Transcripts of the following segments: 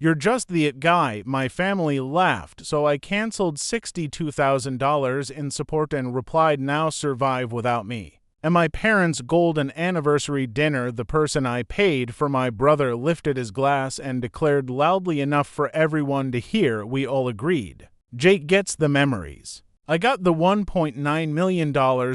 "You're just the it guy." My family laughed, so I canceled $62,000 in support and replied, "Now survive without me." At my parents' golden anniversary dinner, the person I paid for my brother lifted his glass and declared loudly enough for everyone to hear. We all agreed, "Jake gets the memories." I got the $1.9 million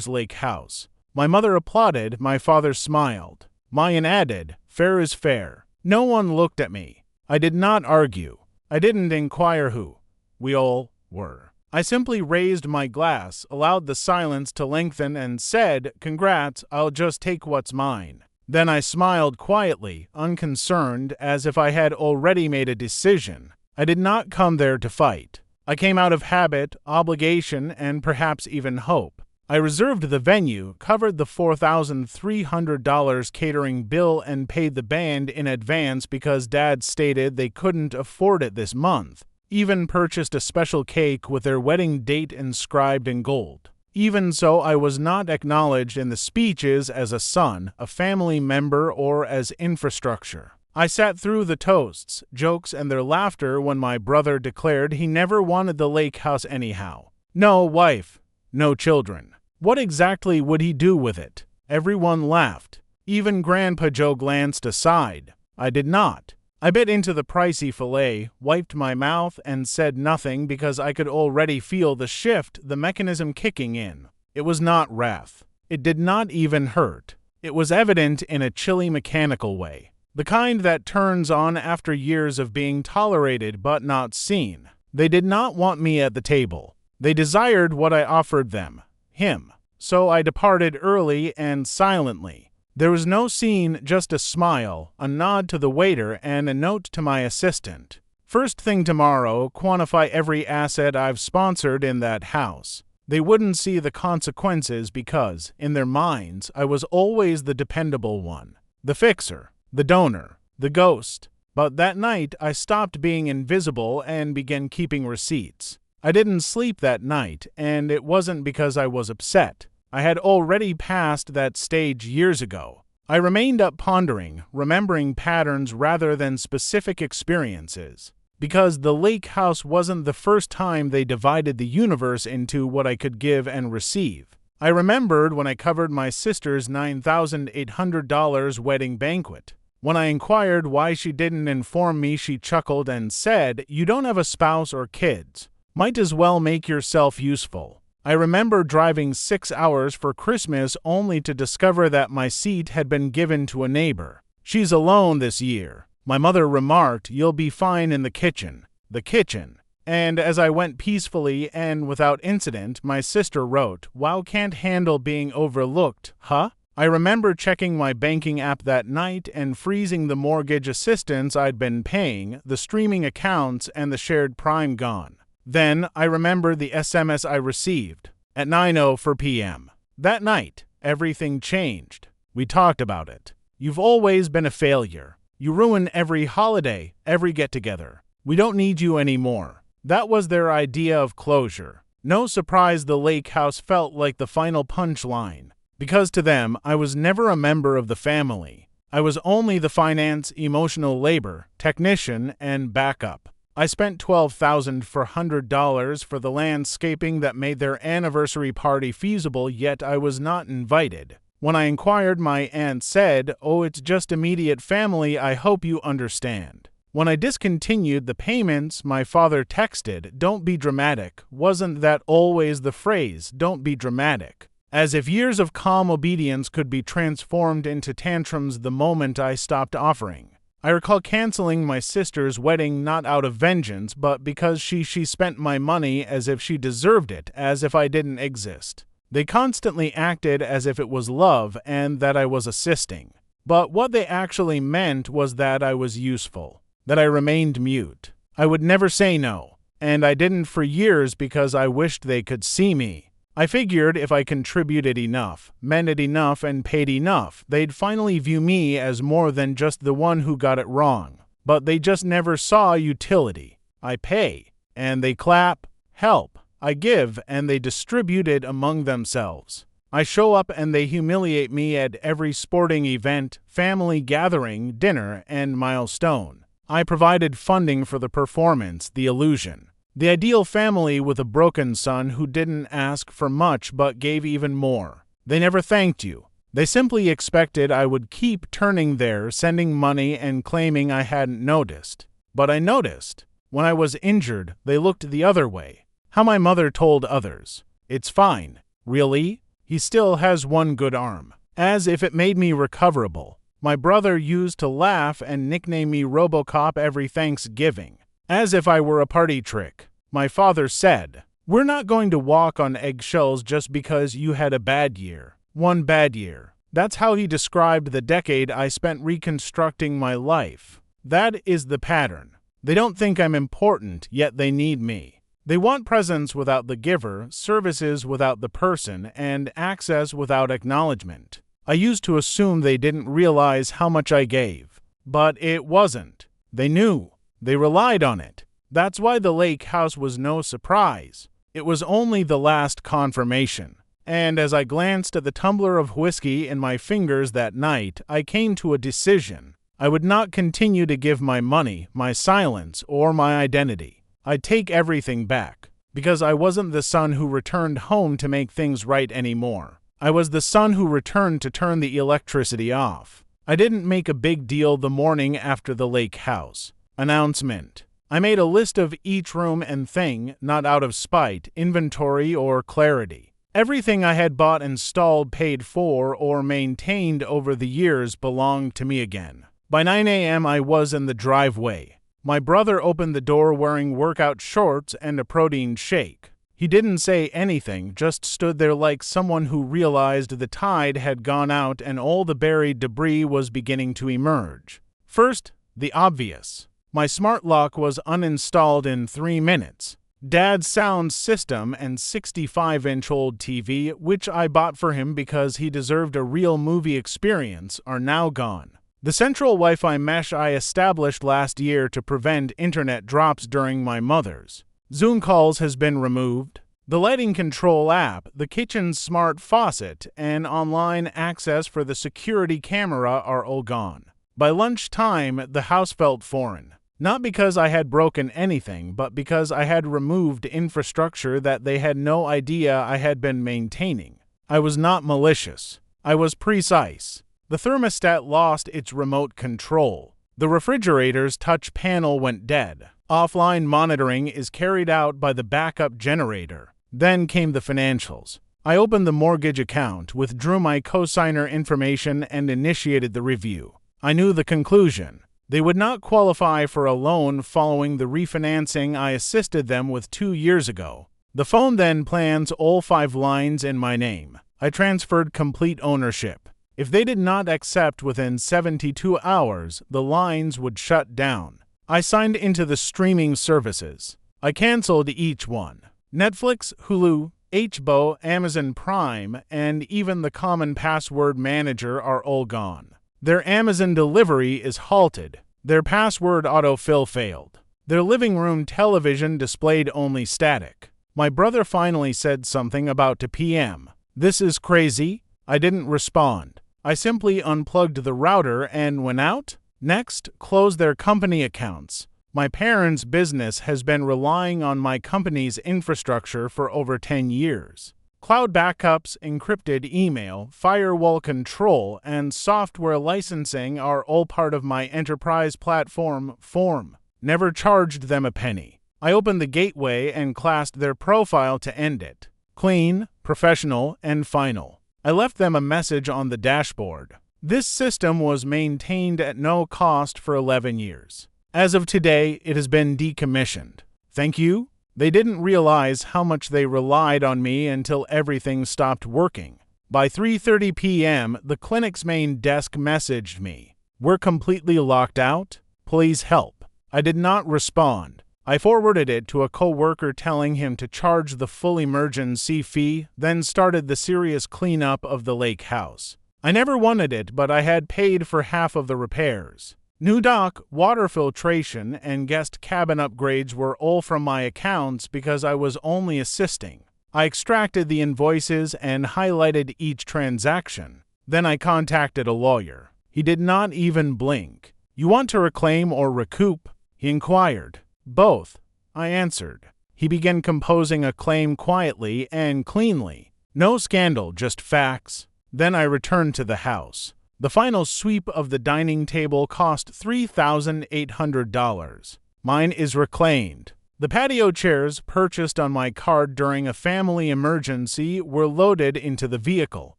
lake house. My mother applauded, my father smiled. Mayan added, "Fair is fair." No one looked at me. I did not argue. I didn't inquire who we all were. I simply raised my glass, allowed the silence to lengthen, and said, "Congrats, I'll just take what's mine." Then I smiled quietly, unconcerned, as if I had already made a decision. I did not come there to fight. I came out of habit, obligation, and perhaps even hope. I reserved the venue, covered the $4,300 catering bill, and paid the band in advance because Dad stated they couldn't afford it this month. Even purchased a special cake with their wedding date inscribed in gold. Even so, I was not acknowledged in the speeches as a son, a family member, or as infrastructure. I sat through the toasts, jokes, and their laughter when my brother declared he never wanted the lake house anyhow. No wife, no children. What exactly would he do with it? Everyone laughed. Even Grandpa Joe glanced aside. I did not. I bit into the pricey fillet, wiped my mouth, and said nothing because I could already feel the shift, the mechanism kicking in. It was not wrath. It did not even hurt. It was evident in a chilly mechanical way. The kind that turns on after years of being tolerated but not seen. They did not want me at the table. They desired what I offered them, him. So I departed early and silently. There was no scene, just a smile, a nod to the waiter, and a note to my assistant. "First thing tomorrow, quantify every asset I've sponsored in that house." They wouldn't see the consequences because, in their minds, I was always the dependable one, the fixer, the donor, the ghost. But that night, I stopped being invisible and began keeping receipts. I didn't sleep that night, and it wasn't because I was upset. I had already passed that stage years ago. I remained up pondering, remembering patterns rather than specific experiences. Because the lake house wasn't the first time they divided the universe into what I could give and receive. I remembered when I covered my sister's $9,800 wedding banquet. When I inquired why she didn't inform me, she chuckled and said, "You don't have a spouse or kids. Might as well make yourself useful." I remember driving 6 hours for Christmas only to discover that my seat had been given to a neighbor. "She's alone this year." My mother remarked, "You'll be fine in the kitchen." The kitchen. And as I went peacefully and without incident, my sister wrote, "Wow, can't handle being overlooked, huh?" I remember checking my banking app that night and freezing the mortgage assistance I'd been paying, the streaming accounts, and the shared Prime gone. Then I remember the SMS I received at 9:04 p.m. That night, everything changed. We talked about it. "You've always been a failure. You ruin every holiday, every get-together. We don't need you anymore." That was their idea of closure. No surprise the lake house felt like the final punchline. Because to them, I was never a member of the family. I was only the finance, emotional labor, technician, and backup. I spent $12,400 for the landscaping that made their anniversary party feasible, yet I was not invited. When I inquired, my aunt said, "Oh, it's just immediate family, I hope you understand." When I discontinued the payments, my father texted, "Don't be dramatic." Wasn't that always the phrase, "Don't be dramatic"? As if years of calm obedience could be transformed into tantrums the moment I stopped offering. I recall canceling my sister's wedding not out of vengeance, but because she spent my money as if she deserved it, as if I didn't exist. They constantly acted as if it was love and that I was assisting. But what they actually meant was that I was useful, that I remained mute. I would never say no, and I didn't for years because I wished they could see me. I figured if I contributed enough, meant enough, and paid enough, they'd finally view me as more than just the one who got it wrong. But they just never saw utility. I pay, and they clap, help. I give, and they distribute it among themselves. I show up and they humiliate me at every sporting event, family gathering, dinner, and milestone. I provided funding for the performance, The Illusion. The ideal family with a broken son who didn't ask for much but gave even more. They never thanked you. They simply expected I would keep turning there, sending money and claiming I hadn't noticed. But I noticed. When I was injured, they looked the other way. How my mother told others, "It's fine." Really? He still has one good arm. As if it made me recoverable. My brother used to laugh and nickname me RoboCop every Thanksgiving. As if I were a party trick. My father said, "We're not going to walk on eggshells just because you had a bad year. One bad year." That's how he described the decade I spent reconstructing my life. That is the pattern. They don't think I'm important, yet they need me. They want presents without the giver, services without the person, and access without acknowledgement. I used to assume they didn't realize how much I gave. But it wasn't. They knew. They relied on it. That's why the lake house was no surprise. It was only the last confirmation. And as I glanced at the tumbler of whiskey in my fingers that night, I came to a decision. I would not continue to give my money, my silence, or my identity. I'd take everything back, because I wasn't the son who returned home to make things right anymore. I was the son who returned to turn the electricity off. I didn't make a big deal the morning after the lake house announcement. I made a list of each room and thing, not out of spite, inventory, or clarity. Everything I had bought, installed, paid for, or maintained over the years belonged to me again. By 9 a.m. I was in the driveway. My brother opened the door wearing workout shorts and a protein shake. He didn't say anything, just stood there like someone who realized the tide had gone out and all the buried debris was beginning to emerge. First, the obvious. My smart lock was uninstalled in 3 minutes. Dad's sound system and 65-inch-old TV, which I bought for him because he deserved a real movie experience, are now gone. The central Wi-Fi mesh I established last year to prevent internet drops during my mother's Zoom calls has been removed. The lighting control app, the kitchen's smart faucet, and online access for the security camera are all gone. By lunchtime, the house felt foreign. Not because I had broken anything, but because I had removed infrastructure that they had no idea I had been maintaining. I was not malicious. I was precise. The thermostat lost its remote control. The refrigerator's touch panel went dead. Offline monitoring is carried out by the backup generator. Then came the financials. I opened the mortgage account, withdrew my cosigner information, and initiated the review. I knew the conclusion. They would not qualify for a loan following the refinancing I assisted them with 2 years ago. The phone then plans all 5 lines in my name. I transferred complete ownership. If they did not accept within 72 hours, the lines would shut down. I signed into the streaming services. I canceled each one. Netflix, Hulu, HBO, Amazon Prime, and even the common password manager are all gone. Their Amazon delivery is halted. Their password autofill failed. Their living room television displayed only static. My brother finally said something about 2 p.m. "This is crazy." I didn't respond. I simply unplugged the router and went out. Next, closed their company accounts. My parents' business has been relying on my company's infrastructure for over 10 years. Cloud backups, encrypted email, firewall control, and software licensing are all part of my enterprise platform, Form. Never charged them a penny. I opened the gateway and classed their profile to end it. Clean, professional, and final. I left them a message on the dashboard. This system was maintained at no cost for 11 years. As of today, it has been decommissioned. Thank you. They didn't realize how much they relied on me until everything stopped working. By 3:30 p.m., the clinic's main desk messaged me. "We're completely locked out. Please help." I did not respond. I forwarded it to a coworker telling him to charge the full emergency fee, then started the serious cleanup of the lake house. I never wanted it, but I had paid for half of the repairs. New dock, water filtration, and guest cabin upgrades were all from my accounts because I was only assisting. I extracted the invoices and highlighted each transaction. Then I contacted a lawyer. He did not even blink. You want to reclaim or recoup? He inquired. Both, I answered. He began composing a claim quietly and cleanly. No scandal, just facts. Then I returned to the house. The final sweep of the dining table cost $3,800. Mine is reclaimed. The patio chairs purchased on my card during a family emergency were loaded into the vehicle.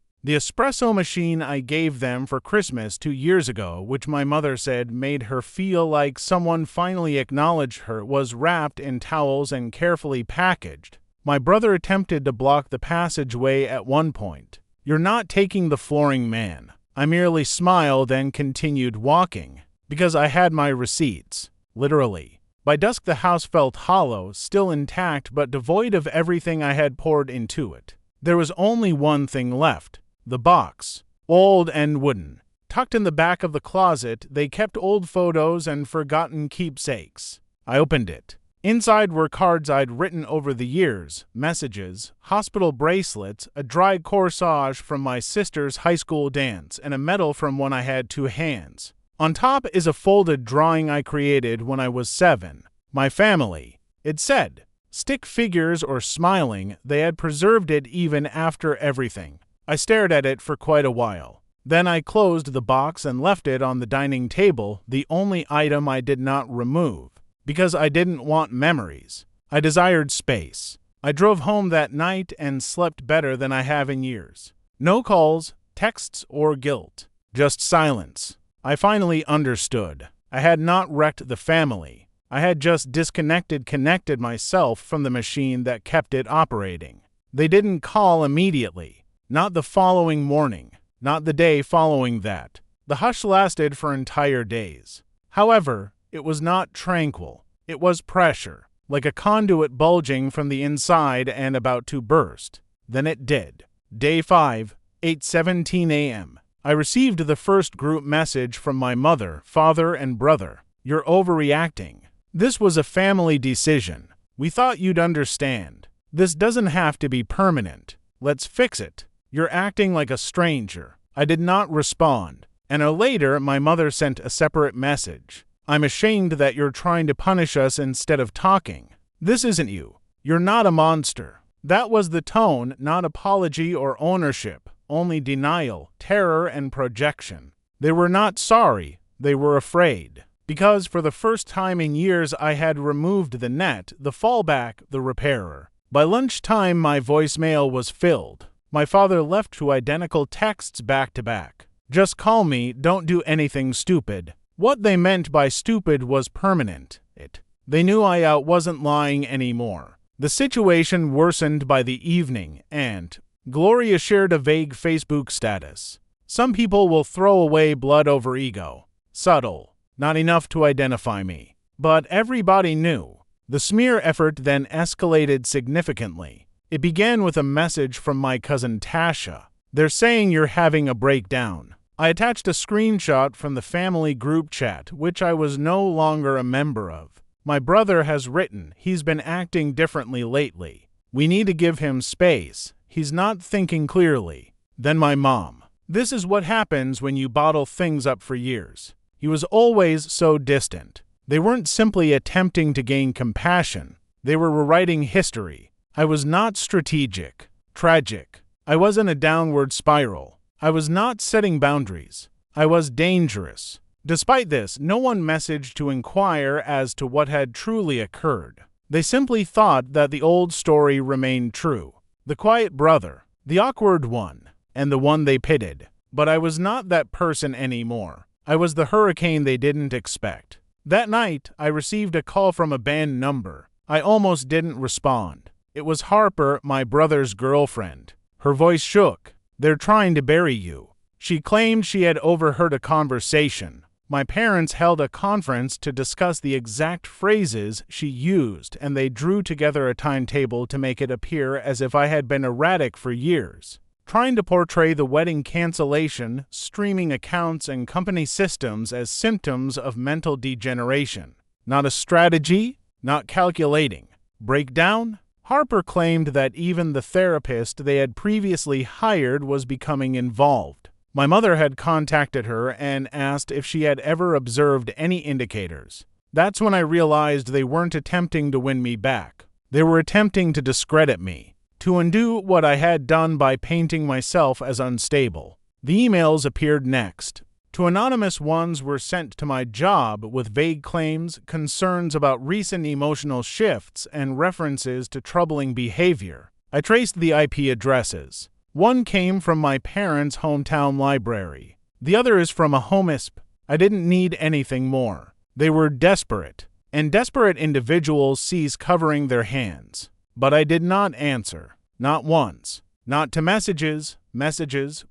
The espresso machine I gave them for Christmas 2 years ago, which my mother said made her feel like someone finally acknowledged her, was wrapped in towels and carefully packaged. My brother attempted to block the passageway at one point. You're not taking the flooring, man. I merely smiled and continued walking, because I had my receipts. Literally. By dusk the house felt hollow, still intact but devoid of everything I had poured into it. There was only one thing left. The box. Old and wooden. Tucked in the back of the closet, they kept old photos and forgotten keepsakes. I opened it. Inside were cards I'd written over the years, messages, hospital bracelets, a dry corsage from my sister's high school dance, and a medal from when I had 2 hands. On top is a folded drawing I created when I was 7. My family. It said, stick figures or smiling, they had preserved it even after everything. I stared at it for quite a while. Then I closed the box and left it on the dining table, the only item I did not remove, because I didn't want memories. I desired space. I drove home that night and slept better than I have in years. No calls, texts, or guilt. Just silence. I finally understood. I had not wrecked the family. I had just connected myself from the machine that kept it operating. They didn't call immediately. Not the following morning. Not the day following that. The hush lasted for entire days. However, it was not tranquil. It was pressure, like a conduit bulging from the inside and about to burst. Then it did. Day 5, 8:17 a.m. I received the first group message from my mother, father, and brother. You're overreacting. This was a family decision. We thought you'd understand. This doesn't have to be permanent. Let's fix it. You're acting like a stranger. I did not respond. An hour later, my mother sent a separate message. I'm ashamed that you're trying to punish us instead of talking. This isn't you. You're not a monster. That was the tone, not apology or ownership, only denial, terror, and projection. They were not sorry. They were afraid. Because for the first time in years I had removed the net, the fallback, the repairer. By lunchtime, my voicemail was filled. My father left 2 identical texts back to back. Just call me, don't do anything stupid. What they meant by stupid was permanent. They knew I wasn't lying anymore. The situation worsened by the evening, and Gloria shared a vague Facebook status. Some people will throw away blood over ego. Subtle. Not enough to identify me. But everybody knew. The smear effort then escalated significantly. It began with a message from my cousin Tasha. They're saying you're having a breakdown. I attached a screenshot from the family group chat, which I was no longer a member of. My brother has written he's been acting differently lately. We need to give him space. He's not thinking clearly. Then my mom. This is what happens when you bottle things up for years. He was always so distant. They weren't simply attempting to gain compassion. They were rewriting history. I was not strategic. Tragic. I was in a downward spiral. I was not setting boundaries. I was dangerous. Despite this, no one messaged to inquire as to what had truly occurred. They simply thought that the old story remained true. The quiet brother, the awkward one, and the one they pitied. But I was not that person anymore. I was the hurricane they didn't expect. That night, I received a call from a band number. I almost didn't respond. It was Harper, my brother's girlfriend. Her voice shook. They're trying to bury you. She claimed she had overheard a conversation. My parents held a conference to discuss the exact phrases she used, and they drew together a timetable to make it appear as if I had been erratic for years, trying to portray the wedding cancellation, streaming accounts, and company systems as symptoms of mental degeneration. Not a strategy, not calculating. Breakdown? Harper claimed that even the therapist they had previously hired was becoming involved. My mother had contacted her and asked if she had ever observed any indicators. That's when I realized they weren't attempting to win me back. They were attempting to discredit me, to undo what I had done by painting myself as unstable. The emails appeared next. Two anonymous ones were sent to my job with vague claims, concerns about recent emotional shifts, and references to troubling behavior. I traced the IP addresses. One came from my parents' hometown library. The other is from a home ISP. I didn't need anything more. They were desperate, and desperate individuals cease covering their hands. But I did not answer. Not once. Not to messages,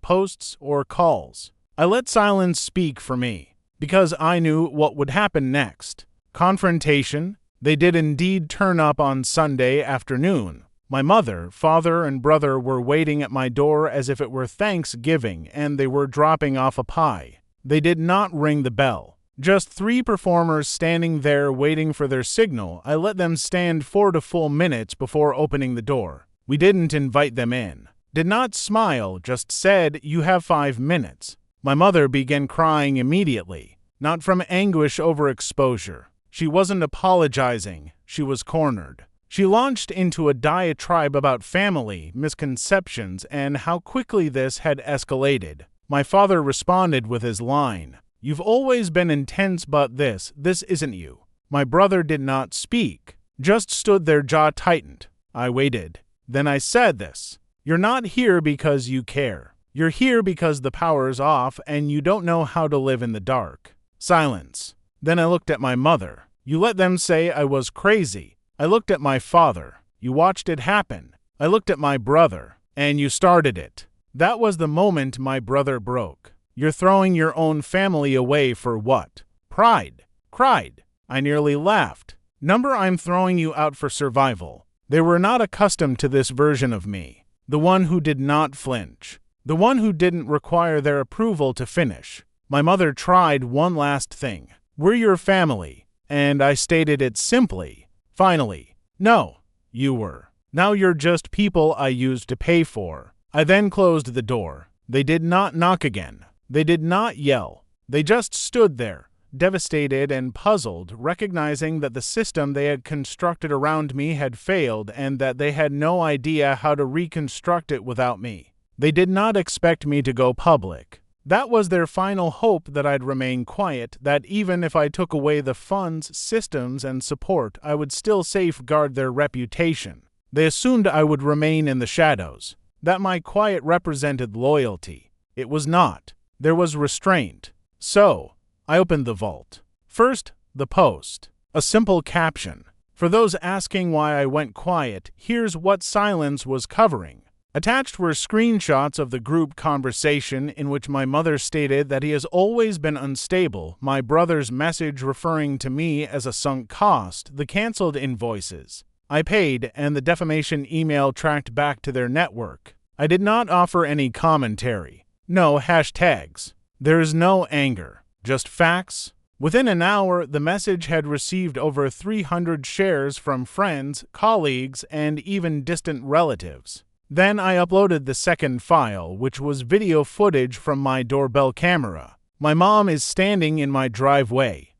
posts, or calls. I let silence speak for me, because I knew what would happen next. Confrontation. They did indeed turn up on Sunday afternoon. My mother, father, and brother were waiting at my door as if it were Thanksgiving and they were dropping off a pie. They did not ring the bell. Just 3 performers standing there waiting for their signal. I let them stand 4 full minutes before opening the door. We didn't invite them in. Did not smile, just said, "You have 5 minutes." My mother began crying immediately, not from anguish over exposure. She wasn't apologizing, she was cornered. She launched into a diatribe about family, misconceptions, and how quickly this had escalated. My father responded with his line, "You've always been intense, but this isn't you." My brother did not speak, just stood there, jaw tightened. I waited. Then I said this, "You're not here because you care. You're here because the power's off and you don't know how to live in the dark." Silence. Then I looked at my mother. "You let them say I was crazy." I looked at my father. "You watched it happen." I looked at my brother. "And you started it." That was the moment my brother broke. "You're throwing your own family away for what? Pride." Cried. I nearly laughed. I'm throwing you out for survival." They were not accustomed to this version of me. The one who did not flinch. The one who didn't require their approval to finish. My mother tried one last thing. "We're your family." And I stated it simply. Finally. "No, you were. Now you're just people I used to pay for." I then closed the door. They did not knock again. They did not yell. They just stood there, devastated and puzzled, recognizing that the system they had constructed around me had failed and that they had no idea how to reconstruct it without me. They did not expect me to go public. That was their final hope, that I'd remain quiet, that even if I took away the funds, systems, and support, I would still safeguard their reputation. They assumed I would remain in the shadows, that my quiet represented loyalty. It was not. There was restraint. So, I opened the vault. First, the post. A simple caption. For those asking why I went quiet, here's what silence was covering. Attached were screenshots of the group conversation in which my mother stated that he has always been unstable, my brother's message referring to me as a sunk cost, the canceled invoices I paid, and the defamation email tracked back to their network. I did not offer any commentary. No hashtags. There is no anger. Just facts. Within an hour, the message had received over 300 shares from friends, colleagues, and even distant relatives. Then I uploaded the second file, which was video footage from my doorbell camera. My mom is standing in my driveway.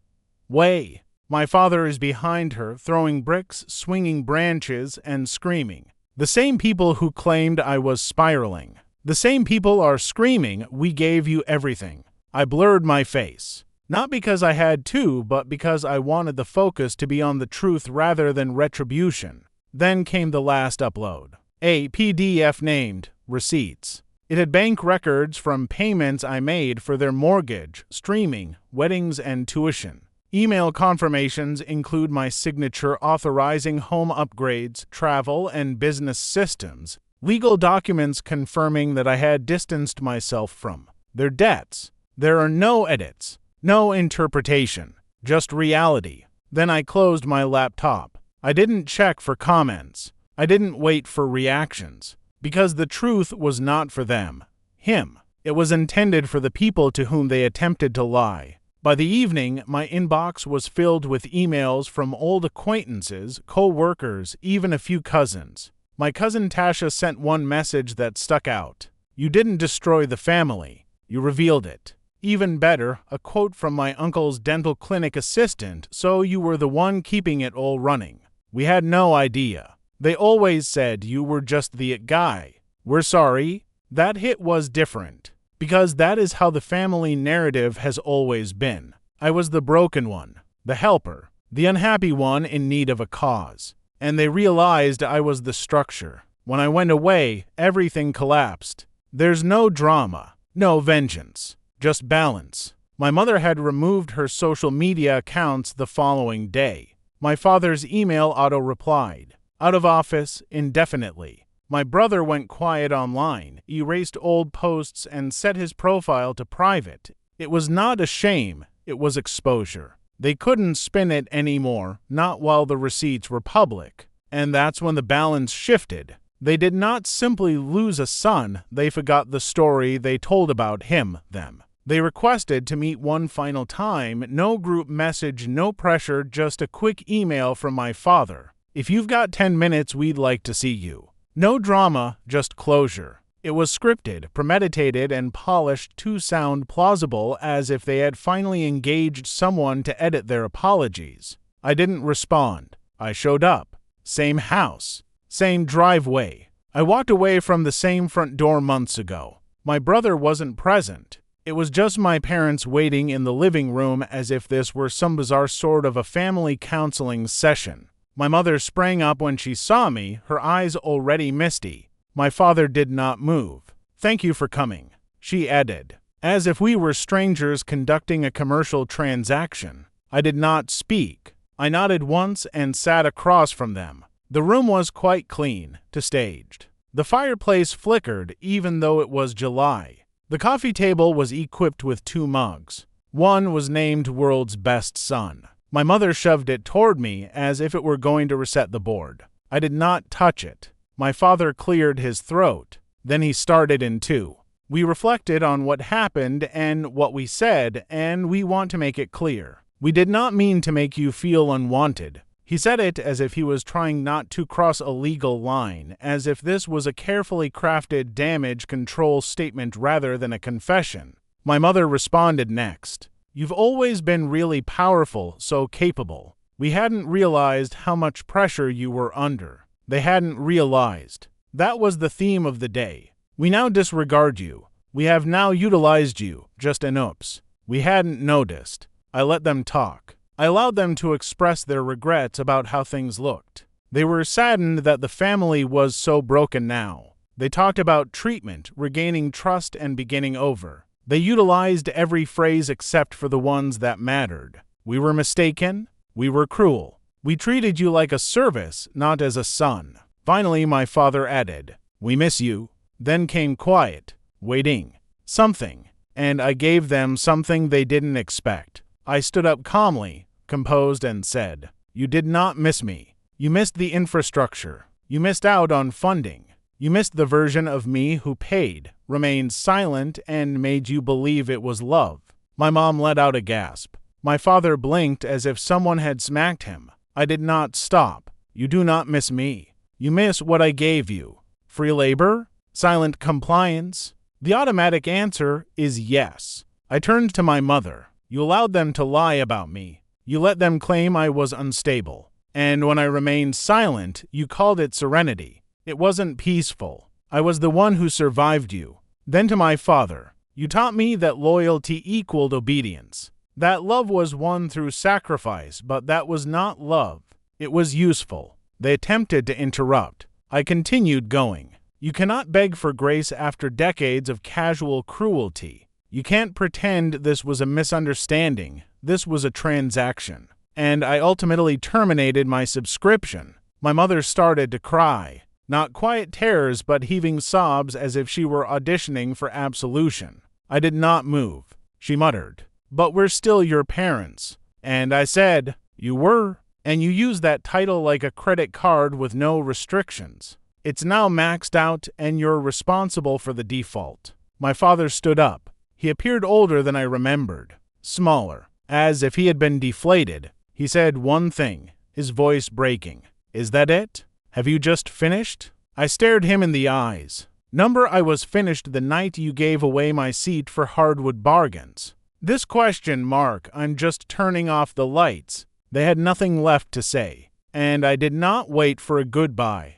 My father is behind her, throwing bricks, swinging branches, and screaming. The same people who claimed I was spiraling. The same people are screaming, "We gave you everything." I blurred my face. Not because I had to, but because I wanted the focus to be on the truth rather than retribution. Then came the last upload. A PDF named Receipts. It had bank records from payments I made for their mortgage, streaming, weddings, and tuition. Email confirmations include my signature authorizing home upgrades, travel, and business systems. Legal documents confirming that I had distanced myself from their debts. There are no edits, no interpretation, just reality. Then I closed my laptop. I didn't check for comments. I didn't wait for reactions, because the truth was not for them, him. It was intended for the people to whom they attempted to lie. By the evening, my inbox was filled with emails from old acquaintances, co-workers, even a few cousins. My cousin Tasha sent one message that stuck out. "You didn't destroy the family. You revealed it. Even better, a quote from my uncle's dental clinic assistant, so you were the one keeping it all running. We had no idea. They always said you were just the it guy. We're sorry. That hit was different. Because that is how the family narrative has always been. I was the broken one, the helper, the unhappy one in need of a cause. And they realized I was the structure. When I went away, everything collapsed. There's no drama, no vengeance, just balance. My mother had removed her social media accounts the following day. My father's email auto-replied, out of office indefinitely. My brother went quiet online, erased old posts, and set his profile to private. It was not a shame, it was exposure. They couldn't spin it anymore, not while the receipts were public. And that's when the balance shifted. They did not simply lose a son, they forgot the story they told about him, them. They requested to meet one final time, no group message, no pressure, just a quick email from my father. If you've got 10 minutes, we'd like to see you. No drama, just closure. It was scripted, premeditated, and polished to sound plausible, as if they had finally engaged someone to edit their apologies. I didn't respond. I showed up. Same house. Same driveway. I walked away from the same front door months ago. My brother wasn't present. It was just my parents waiting in the living room as if this were some bizarre sort of a family counseling session. My mother sprang up when she saw me, her eyes already misty. My father did not move. Thank you for coming, she added, as if we were strangers conducting a commercial transaction. I did not speak. I nodded once and sat across from them. The room was quite clean, to staged. The fireplace flickered even though it was July. The coffee table was equipped with 2 mugs. One was named World's Best Son. My mother shoved it toward me as if it were going to reset the board. I did not touch it. My father cleared his throat. Then he started in 2. We reflected on what happened and what we said, and we want to make it clear. We did not mean to make you feel unwanted. He said it as if he was trying not to cross a legal line, as if this was a carefully crafted damage control statement rather than a confession. My mother responded next. You've always been really powerful, so capable. We hadn't realized how much pressure you were under. They hadn't realized. That was the theme of the day. We now disregard you. We have now utilized you, just an oops. We hadn't noticed. I let them talk. I allowed them to express their regrets about how things looked. They were saddened that the family was so broken now. They talked about treatment, regaining trust, and beginning over. They utilized every phrase except for the ones that mattered. We were mistaken. We were cruel. We treated you like a service, not as a son. Finally, my father added, we miss you. Then came quiet, waiting, something, and I gave them something they didn't expect. I stood up calmly, composed, and said, you did not miss me. You missed the infrastructure. You missed out on funding. You missed the version of me who paid, remained silent, and made you believe it was love. My mom let out a gasp. My father blinked as if someone had smacked him. I did not stop. You do not miss me. You miss what I gave you. Free labor? Silent compliance? The automatic answer is yes. I turned to my mother. You allowed them to lie about me. You let them claim I was unstable. And when I remained silent, you called it serenity. It wasn't peaceful. I was the one who survived you. Then to my father, you taught me that loyalty equaled obedience. That love was won through sacrifice, but that was not love. It was useful. They attempted to interrupt. I continued going. You cannot beg for grace after decades of casual cruelty. You can't pretend this was a misunderstanding. This was a transaction. And I ultimately terminated my subscription. My mother started to cry. Not quiet tears, but heaving sobs as if she were auditioning for absolution. I did not move. She muttered, but we're still your parents. And I said, you were. And you used that title like a credit card with no restrictions. It's now maxed out and you're responsible for the default. My father stood up. He appeared older than I remembered. Smaller, as if he had been deflated. He said one thing, his voice breaking. Is that it? Have you just finished? I stared him in the eyes. Number I was finished the night you gave away my seat for Hardwood Bargains. This question mark, I'm just turning off the lights. They had nothing left to say, and I did not wait for a goodbye.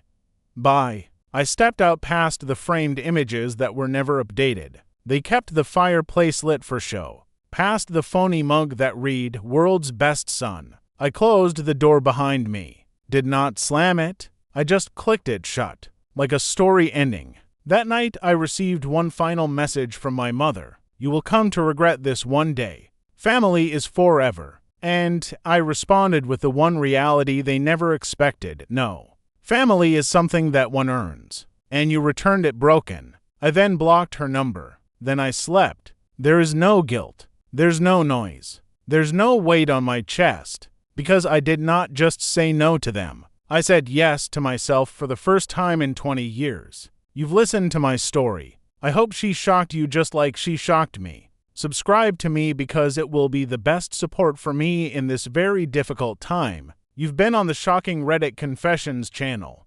Bye. I stepped out past the framed images that were never updated. They kept the fireplace lit for show. Past the phony mug that read, World's Best Son. I closed the door behind me. Did not slam it. I just clicked it shut, like a story ending. That night, I received one final message from my mother. You will come to regret this one day. Family is forever. And I responded with the one reality they never expected. No. Family is something that one earns. And you returned it broken. I then blocked her number. Then I slept. There is no guilt. There's no noise. There's no weight on my chest. Because I did not just say no to them. I said yes to myself for the first time in 20 years. You've listened to my story. I hope she shocked you just like she shocked me. Subscribe to me because it will be the best support for me in this very difficult time. You've been on the Shocking Reddit Confessions channel.